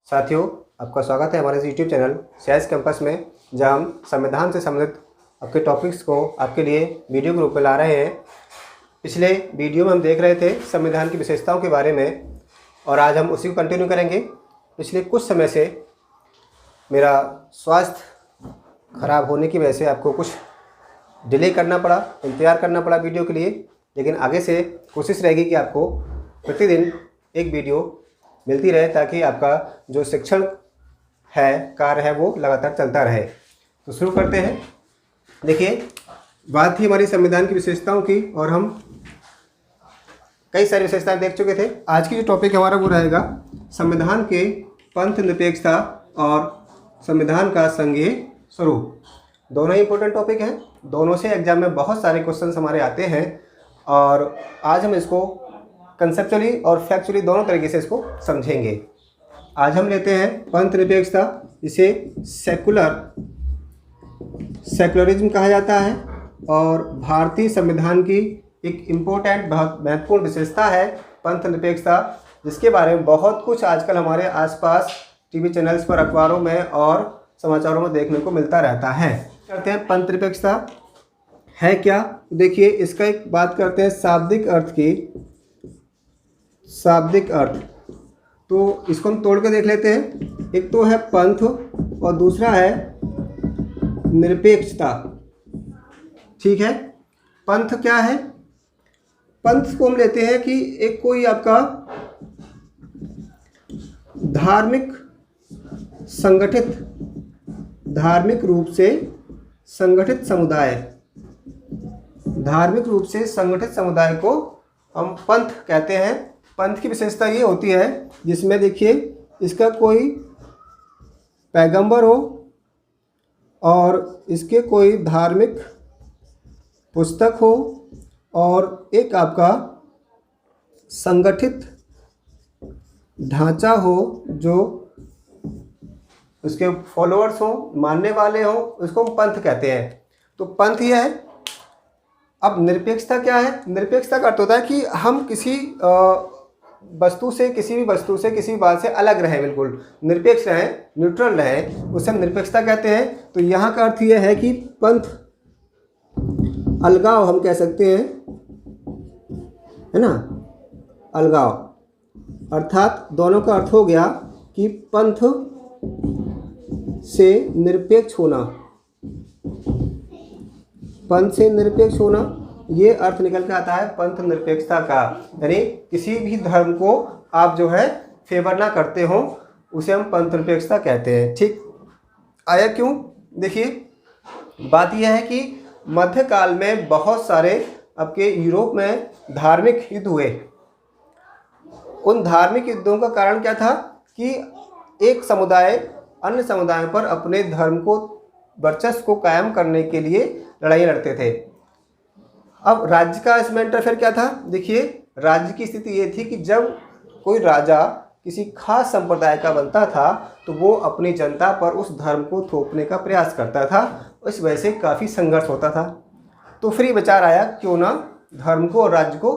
साथियों, आपका स्वागत है हमारे यूट्यूब चैनल साइंस कैंपस में, जहां हम संविधान से संबंधित आपके टॉपिक्स को आपके लिए वीडियो के रूप में ला रहे हैं। पिछले वीडियो में हम देख रहे थे संविधान की विशेषताओं के बारे में और आज हम उसी को कंटिन्यू करेंगे। पिछले कुछ समय से मेरा स्वास्थ्य खराब होने की वजह से आपको कुछ डिले करना पड़ा, इंतज़ार करना पड़ा वीडियो के लिए, लेकिन आगे से कोशिश रहेगी कि आपको प्रतिदिन एक वीडियो मिलती रहे ताकि आपका जो शिक्षण है, कार्य है, वो लगातार चलता रहे। तो शुरू करते हैं। देखिए, बात थी हमारी संविधान की विशेषताओं की और हम कई सारी विशेषताएं देख चुके थे। आज की जो टॉपिक हमारा वो रहेगा संविधान के पंथ निरपेक्षता और संविधान का संघीय स्वरूप। दोनों ही इंपॉर्टेंट टॉपिक हैं, दोनों से एग्जाम में बहुत सारे क्वेश्चंस हमारे आते हैं और आज हम इसको कंसेप्चुअली और फैक्चुअली दोनों तरीके से इसको समझेंगे। आज हम लेते हैं पंथ निरपेक्षता, इसे सेकुलरिज्म कहा जाता है और भारतीय संविधान की एक इम्पोर्टेंट, बहुत महत्वपूर्ण विशेषता है पंथ निरपेक्षता, जिसके बारे में बहुत कुछ आजकल हमारे आसपास टीवी चैनल्स पर, अखबारों में और समाचारों में देखने को मिलता रहता है। करते हैं पंथ निरपेक्षता है क्या। देखिए, इसका एक बात करते हैं शाब्दिक अर्थ की। शाब्दिक अर्थ तो इसको हम तोड़ के देख लेते हैं। एक तो है पंथ और दूसरा है निरपेक्षता। ठीक है, पंथ क्या है? पंथ को हम लेते हैं कि एक कोई आपका धार्मिक संगठित, धार्मिक रूप से संगठित समुदाय, धार्मिक रूप से संगठित समुदाय को हम पंथ कहते हैं। पंथ की विशेषता ये होती है जिसमें देखिए इसका कोई पैगंबर हो और इसके कोई धार्मिक पुस्तक हो और एक आपका संगठित ढांचा हो, जो उसके फॉलोअर्स हो, मानने वाले हो, उसको हम पंथ कहते हैं। तो पंथ ये है। अब निरपेक्षता क्या है? निरपेक्षता का अर्थ होता है कि हम किसी वस्तु से, किसी भी वस्तु से, किसी भी बात से अलग रहें, बिल्कुल निरपेक्ष रहें, न्यूट्रल रहें, उसे हम निरपेक्षता कहते हैं। तो यहाँ का अर्थ यह है कि पंथ अलगाव हम कह सकते हैं, है ना, अलगाव, अर्थात दोनों का अर्थ हो गया कि पंथ से निरपेक्ष होना, पंथ से निरपेक्ष होना, ये अर्थ निकल के आता है पंथ निरपेक्षता का। यानी किसी भी धर्म को आप जो है फेवर ना करते हो, उसे हम पंथ निरपेक्षता कहते हैं। ठीक आया क्यों? देखिए, बात यह है कि मध्यकाल में बहुत सारे आपके यूरोप में धार्मिक युद्ध हुए। उन धार्मिक युद्धों का कारण क्या था कि एक समुदाय अन्य समुदायों पर अपने धर्म को, वर्चस्व को कायम करने के लिए लड़ाई लड़ते थे। अब राज्य का इसमें इंटरफेयर क्या था? देखिए, राज्य की स्थिति ये थी कि जब कोई राजा किसी खास संप्रदाय का बनता था तो वो अपनी जनता पर उस धर्म को थोपने का प्रयास करता था। इस वजह से काफ़ी संघर्ष होता था। तो फिर विचार आया क्यों ना धर्म को और राज्य को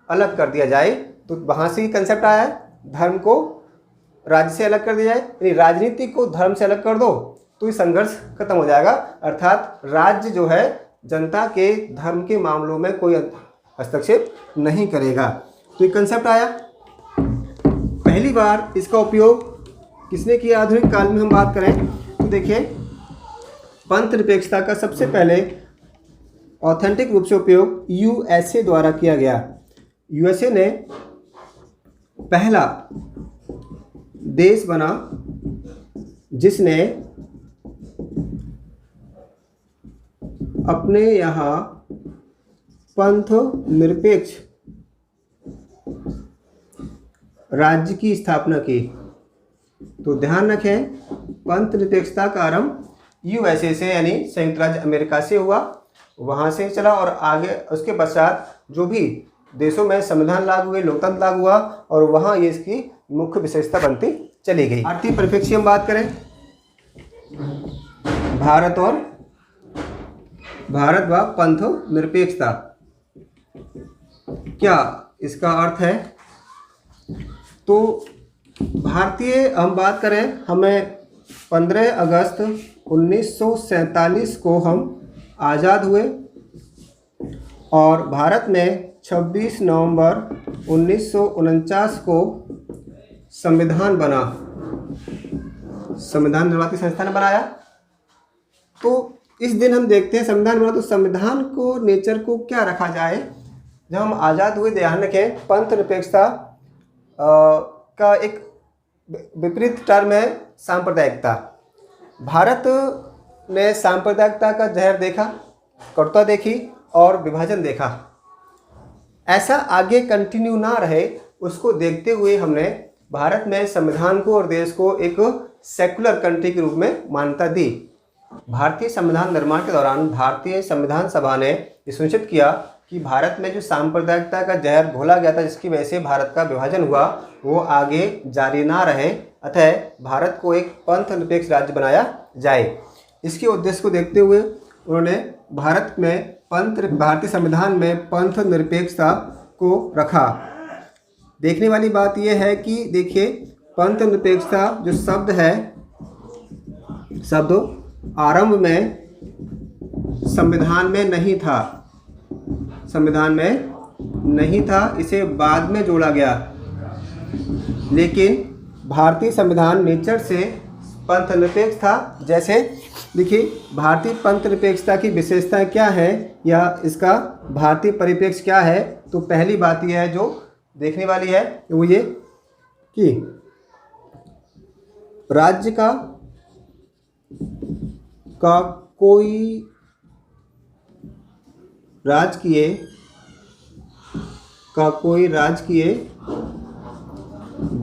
अलग कर दिया जाए। तो वहाँ से ही कंसेप्ट आया, धर्म को राज्य से अलग कर दिया जाए, यानी राजनीति को धर्म से अलग कर दो तो ये संघर्ष खत्म हो जाएगा। अर्थात राज्य जो है जनता के धर्म के मामलों में कोई हस्तक्षेप नहीं करेगा। तो ये कंसेप्ट आया। पहली बार इसका उपयोग किसने किया? आधुनिक काल में हम बात करें तो देखिए, पंथ निरपेक्षता का सबसे पहले ऑथेंटिक रूप से उपयोग यूएसए द्वारा किया गया। यूएसए ने पहला देश बना जिसने अपने यहाँ पंथ निरपेक्ष राज्य की स्थापना की। तो ध्यान रखें, पंथ निरपेक्षता का आरंभ यूएसए से, यानी संयुक्त राज्य अमेरिका से हुआ, वहाँ से चला और आगे उसके पश्चात जो भी देशों में संविधान लागू हुए, लोकतंत्र लागू हुआ और वहाँ ये इसकी मुख्य विशेषता बनती चली गई। भारतीय परिप्रेक्ष्य की हम बात करें, भारत व पंथ निरपेक्षता, क्या इसका अर्थ है? तो भारतीय हम बात करें, हमें 15 अगस्त 1947 को हम आज़ाद हुए और भारत में 26 नवंबर 1949 को संविधान बना, संविधान निर्माता संस्था ने बनाया। तो इस दिन हम देखते हैं संविधान बना, तो संविधान को नेचर को क्या रखा जाए। जब हम आज़ाद हुए, ध्यान रखें, पंथ निरपेक्षता का एक विपरीत टर्म है सांप्रदायिकता। भारत ने सांप्रदायिकता का जहर देखा, कटुता देखी और विभाजन देखा। ऐसा आगे कंटिन्यू ना रहे, उसको देखते हुए हमने भारत में संविधान को और देश को एक सेकुलर कंट्री के रूप में मान्यता दी। भारतीय संविधान निर्माण के दौरान भारतीय संविधान सभा ने यह सुनिश्चित किया कि भारत में जो सांप्रदायिकता का जहर घोला गया था, जिसकी वजह से भारत का विभाजन हुआ, वो आगे जारी ना रहे, अतः भारत को एक पंथ निरपेक्ष राज्य बनाया जाए। इसके उद्देश्य को देखते हुए उन्होंने भारतीय संविधान में पंथ निरपेक्षता को रखा। देखने वाली बात यह है कि देखिए, पंथ निरपेक्षता जो शब्द है, शब्द आरंभ में संविधान में नहीं था, संविधान में नहीं था, इसे बाद में जोड़ा गया। लेकिन भारतीय संविधान नेचर से पंथ निरपेक्ष था। जैसे देखिए, भारतीय पंथ निरपेक्षता की विशेषताएं क्या है या इसका भारतीय परिप्रेक्ष्य क्या है। तो पहली बात यह है जो देखने वाली है, वो ये कि राज्य का कोई राजकीय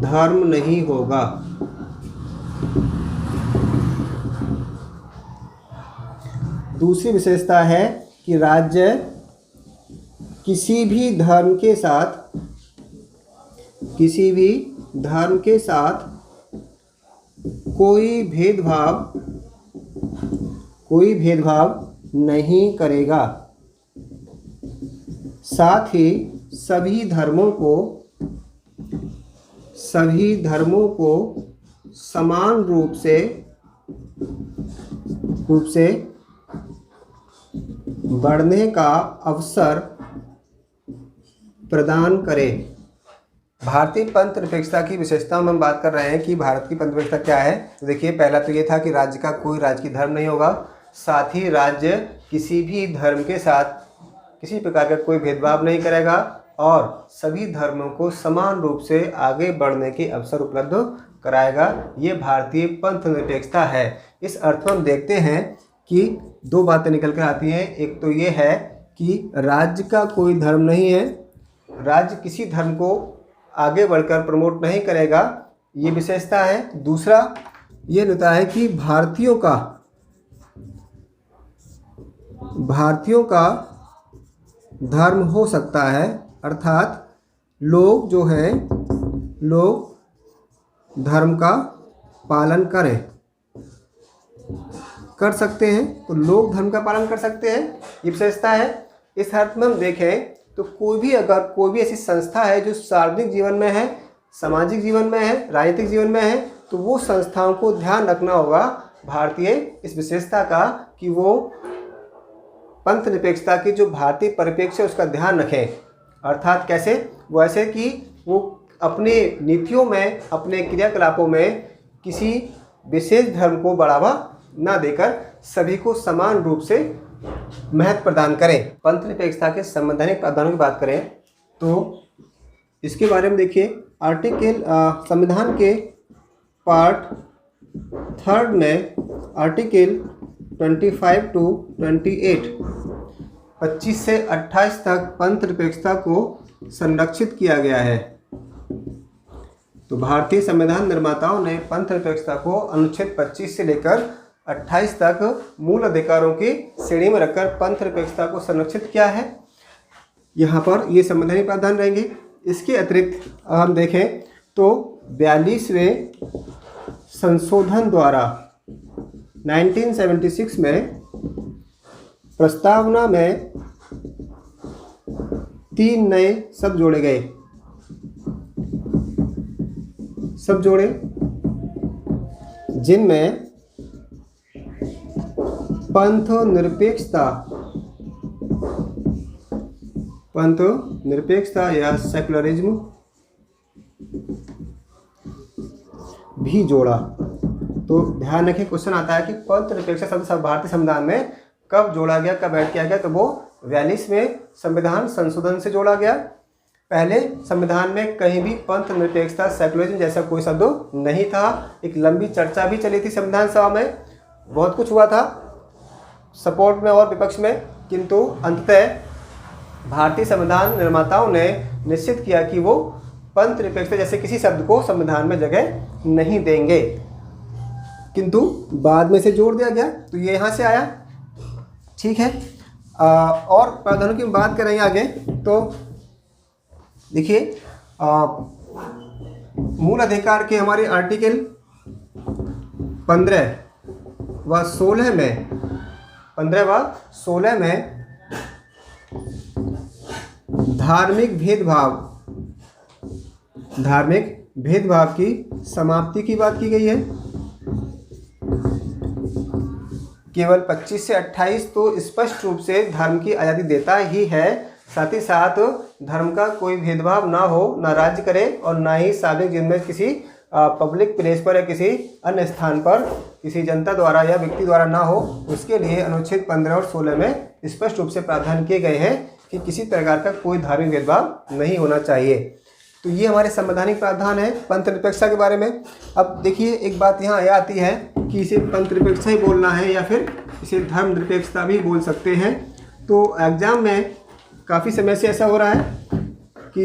धर्म नहीं होगा। दूसरी विशेषता है कि राज्य किसी भी धर्म के साथ कोई भेदभाव नहीं करेगा। साथ ही सभी धर्मों को समान रूप से बढ़ने का अवसर प्रदान करे। भारतीय पंथ निरपेक्षता की विशेषता में हम बात कर रहे हैं कि भारत की पंथ निरपेक्षता क्या है। तो देखिए, पहला तो ये था कि राज्य का कोई राजकीय धर्म नहीं होगा, साथ ही राज्य किसी भी धर्म के साथ किसी प्रकार का कोई भेदभाव नहीं करेगा और सभी धर्मों को समान रूप से आगे बढ़ने के अवसर उपलब्ध कराएगा। ये भारतीय पंथ निरपेक्षता है। इस अर्थ में हम देखते हैं कि दो बातें निकल कर आती हैं। एक तो ये है कि राज्य का कोई धर्म नहीं है, राज्य किसी धर्म को आगे बढ़कर प्रमोट नहीं करेगा, ये विशेषता है। दूसरा ये होता है कि भारतीयों का धर्म हो सकता है, अर्थात लोग धर्म का पालन कर सकते हैं। तो लोग धर्म का पालन कर सकते हैं, ये विशेषता है। इस अर्थ में हम देखें तो कोई भी ऐसी संस्था है जो सार्वजनिक जीवन में है, सामाजिक जीवन में है, राजनीतिक जीवन में है, तो वो संस्थाओं को ध्यान रखना होगा भारतीय इस विशेषता का कि वो पंथ निरपेक्षता की जो भारतीय परिप्रेक्ष्य है उसका ध्यान रखें। अर्थात कैसे? वो ऐसे कि वो अपने नीतियों में, अपने क्रियाकलापों में किसी विशेष धर्म को बढ़ावा ना देकर सभी को समान रूप से महत्व प्रदान करें। पंथ निरपेक्षता के संवैधानिक प्रावधानों की बात करें तो इसके बारे में देखिए, आर्टिकल संविधान के पार्ट 3 में आर्टिकल 25 to 28 25 से 28 तक पंथ निरपेक्षता को संरक्षित किया गया है। तो भारतीय संविधान निर्माताओं ने पंथ निरपेक्षता को अनुच्छेद 25 से लेकर 28 तक मूल अधिकारों की श्रेणी में रखकर पंथ निरपेक्षता को संरक्षित किया है। यहाँ पर ये संवैधानिक प्रावधान रहेंगे। इसके अतिरिक्त हम देखें तो 42वें संशोधन द्वारा 1976 में प्रस्तावना में 3 नए शब्द जोड़े गए। सब जोड़े जिनमें पंथ निरपेक्षता या सेकुलरिज्म भी जोड़ा। तो ध्यान रखें, क्वेश्चन आता है कि पंथ निरपेक्षता शब्द भारतीय संविधान में कब जोड़ा गया, कब ऐड किया गया। तो वो 42वें संविधान संशोधन से जोड़ा गया। पहले संविधान में कहीं भी पंथ निरपेक्षता सेकुलरिज्म जैसा कोई शब्द नहीं था। एक लंबी चर्चा भी चली थी संविधान सभा में, बहुत कुछ हुआ था सपोर्ट में और विपक्ष में, किंतु अंततः भारतीय संविधान निर्माताओं ने निश्चित किया कि वो पंथ निरपेक्षता जैसे किसी शब्द को संविधान में जगह नहीं देंगे, किंतु बाद में से जोड़ दिया गया। तो ये यहाँ से आया, ठीक है। और प्रावधानों की बात करें आगे तो देखिए, मूल अधिकार के हमारे आर्टिकल 15 व 16 में धार्मिक भेदभाव की समाप्ति की बात की गई है। केवल 25 से 28 तो स्पष्ट रूप से धर्म की आज़ादी देता ही है, साथ ही साथ धर्म का कोई भेदभाव ना हो, ना राज्य करे और ना ही सार्वजनिक जीवन में किसी पब्लिक प्लेस पर या किसी अन्य स्थान पर किसी जनता द्वारा या व्यक्ति द्वारा ना हो। उसके लिए अनुच्छेद 15 और 16 में स्पष्ट रूप से प्रावधान किए गए हैं कि किसी प्रकार का कोई धार्मिक भेदभाव नहीं होना चाहिए। तो ये हमारे संवैधानिक प्रावधान है पंथ निरपेक्षता के बारे में। अब देखिए, एक बात यहाँ आती है कि इसे पंथ निरपेक्षता ही बोलना है या फिर इसे धर्म निरपेक्षता भी बोल सकते हैं। तो एग्जाम में काफ़ी समय से ऐसा हो रहा है कि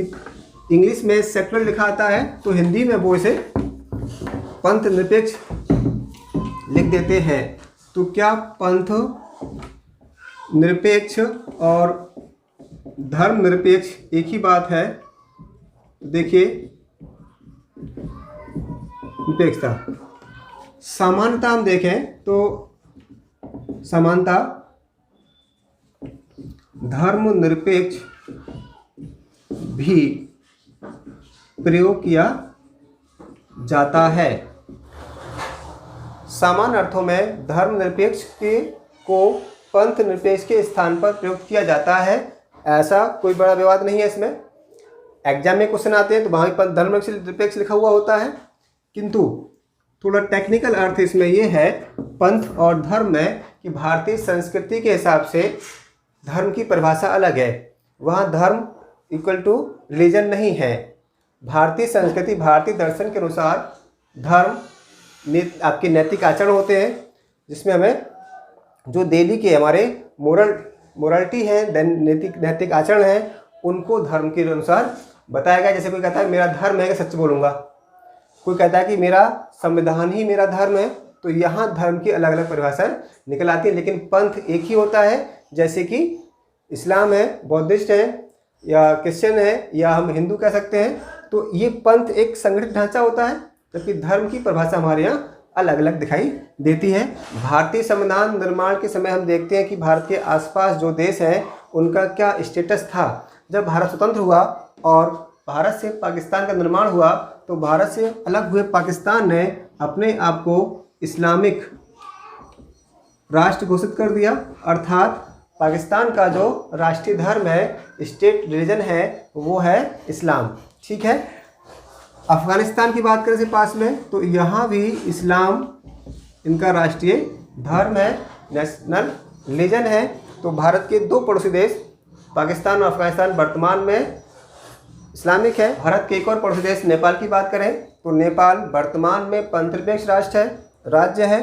इंग्लिश में सेकुलर लिखा आता है तो हिंदी में वो इसे पंथ निरपेक्ष लिख देते हैं। तो क्या पंथ निरपेक्ष और धर्म निरपेक्ष एक ही बात है? देखिए, निरपेक्षता समानता हम देखें तो समानता धर्म निरपेक्ष भी प्रयोग किया जाता है। सामान्य अर्थों में धर्म निरपेक्ष को पंथ निरपेक्ष के स्थान पर प्रयोग किया जाता है, ऐसा कोई बड़ा विवाद नहीं है इसमें। एग्जाम में क्वेश्चन आते हैं तो वहाँ पर धर्म निरपेक्ष लिखा हुआ होता है, किंतु थोड़ा टेक्निकल अर्थ इसमें यह है पंथ और धर्म में कि भारतीय संस्कृति के हिसाब से धर्म की परिभाषा अलग है। वहाँ धर्म इक्वल टू रिलीजन नहीं है। भारतीय संस्कृति, भारतीय दर्शन के अनुसार धर्म आपके नैतिक आचरण होते हैं, जिसमें हमें जो डेली के हमारे मोरलिटी है, नैतिक आचरण है, उनको धर्म के अनुसार बताया गया। जैसे कोई कहता है मेरा धर्म है कि सच बोलूँगा, कोई कहता है कि मेरा संविधान ही मेरा धर्म है। तो यहाँ धर्म की अलग अलग परिभाषाएं निकल आती है, लेकिन पंथ एक ही होता है। जैसे कि इस्लाम है, बौद्धिस्ट है या क्रिश्चियन है या हम हिंदू कह सकते हैं, तो ये पंथ एक संगठित ढांचा होता है, जबकि धर्म की परिभाषा हमारे यहाँ अलग अलग दिखाई देती है। भारतीय संविधान निर्माण के समय हम देखते हैं कि भारत के आसपास जो देश हैं उनका क्या स्टेटस था। जब भारत स्वतंत्र हुआ और भारत से पाकिस्तान का निर्माण हुआ, तो भारत से अलग हुए पाकिस्तान ने अपने आप को इस्लामिक राष्ट्र घोषित कर दिया, अर्थात पाकिस्तान का जो राष्ट्रीय धर्म है, स्टेट रिलीजन है, वो है इस्लाम। ठीक है। अफ़गानिस्तान की बात करें से पास में, तो यहाँ भी इस्लाम इनका राष्ट्रीय धर्म है, नेशनल रिलीजन है। तो भारत के दो पड़ोसी देश पाकिस्तान और अफ़गानिस्तान वर्तमान में इस्लामिक है। भारत के एक और पड़ोसी देश नेपाल की बात करें तो नेपाल वर्तमान में पंथ निरपेक्ष राज्य है,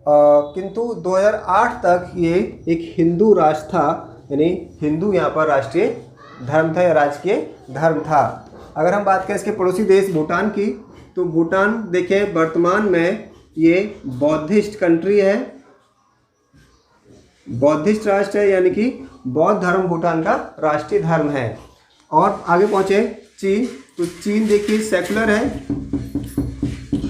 किंतु 2008 तक ये एक हिंदू राष्ट्र था, यानी हिंदू यहाँ पर राष्ट्रीय धर्म था या राजकीय धर्म था। अगर हम बात करें इसके पड़ोसी देश भूटान की, तो भूटान देखें वर्तमान में ये बौद्धिस्ट कंट्री है, बौद्धिस्ट राष्ट्र है, यानी कि बौद्ध धर्म भूटान का राष्ट्रीय धर्म है। और आगे पहुँचे चीन, तो चीन देखिए सेकुलर है,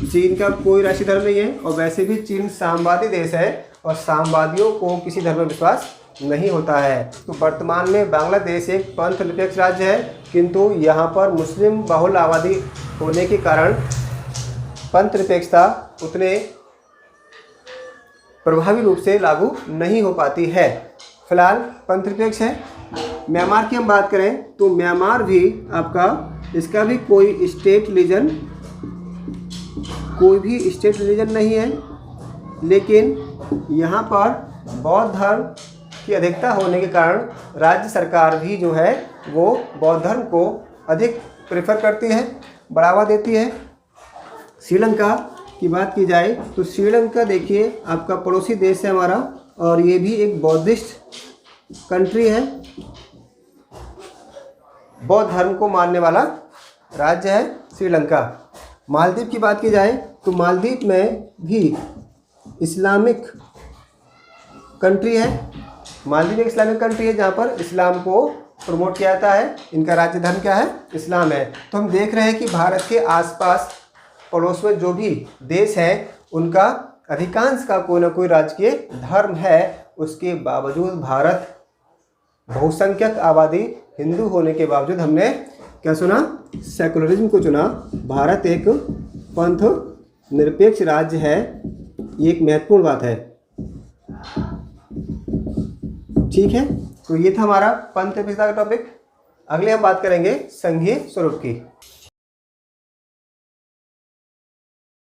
चीन का कोई राष्ट्रीय धर्म नहीं है, और वैसे भी चीन साम्यवादी देश है और साम्यवादियों को किसी धर्म में विश्वास नहीं होता है। तो वर्तमान में बांग्लादेश एक पंथ निरपेक्ष राज्य है, किंतु यहाँ पर मुस्लिम बहुल आबादी होने के कारण पंथ निरपेक्षता उतने प्रभावी रूप से लागू नहीं हो पाती है। फिलहाल पंथ निरपेक्ष है। म्यांमार की हम बात करें तो म्यांमार भी आपका, इसका भी कोई स्टेट रिलीजन नहीं है, लेकिन यहाँ पर बौद्ध धर्म की अधिकता होने के कारण राज्य सरकार भी जो है वो बौद्ध धर्म को अधिक प्रेफर करती है, बढ़ावा देती है। श्रीलंका की बात की जाए तो श्रीलंका देखिए आपका पड़ोसी देश है हमारा, और ये भी एक बौद्धिस्ट कंट्री है, बौद्ध धर्म को मानने वाला राज्य है श्रीलंका। मालदीव की बात की जाए तो मालदीव में भी इस्लामिक कंट्री है। मालदीव एक इस्लामिक कंट्री है जहाँ पर इस्लाम को प्रमोट किया जाता है। इनका राज्य धर्म क्या है? इस्लाम है। तो हम देख रहे हैं कि भारत के आसपास पड़ोस में जो भी देश है उनका अधिकांश का कोई ना कोई राजकीय धर्म है। उसके बावजूद भारत बहुसंख्यक आबादी हिंदू होने के बावजूद हमने क्या चुना? सेकुलरिज्म को चुना। भारत एक पंथ निरपेक्ष राज्य है, ये एक महत्वपूर्ण बात है। ठीक है, तो ये था हमारा पंथ निरपेक्षता का टॉपिक। अगले हम बात करेंगे संघीय स्वरूप की।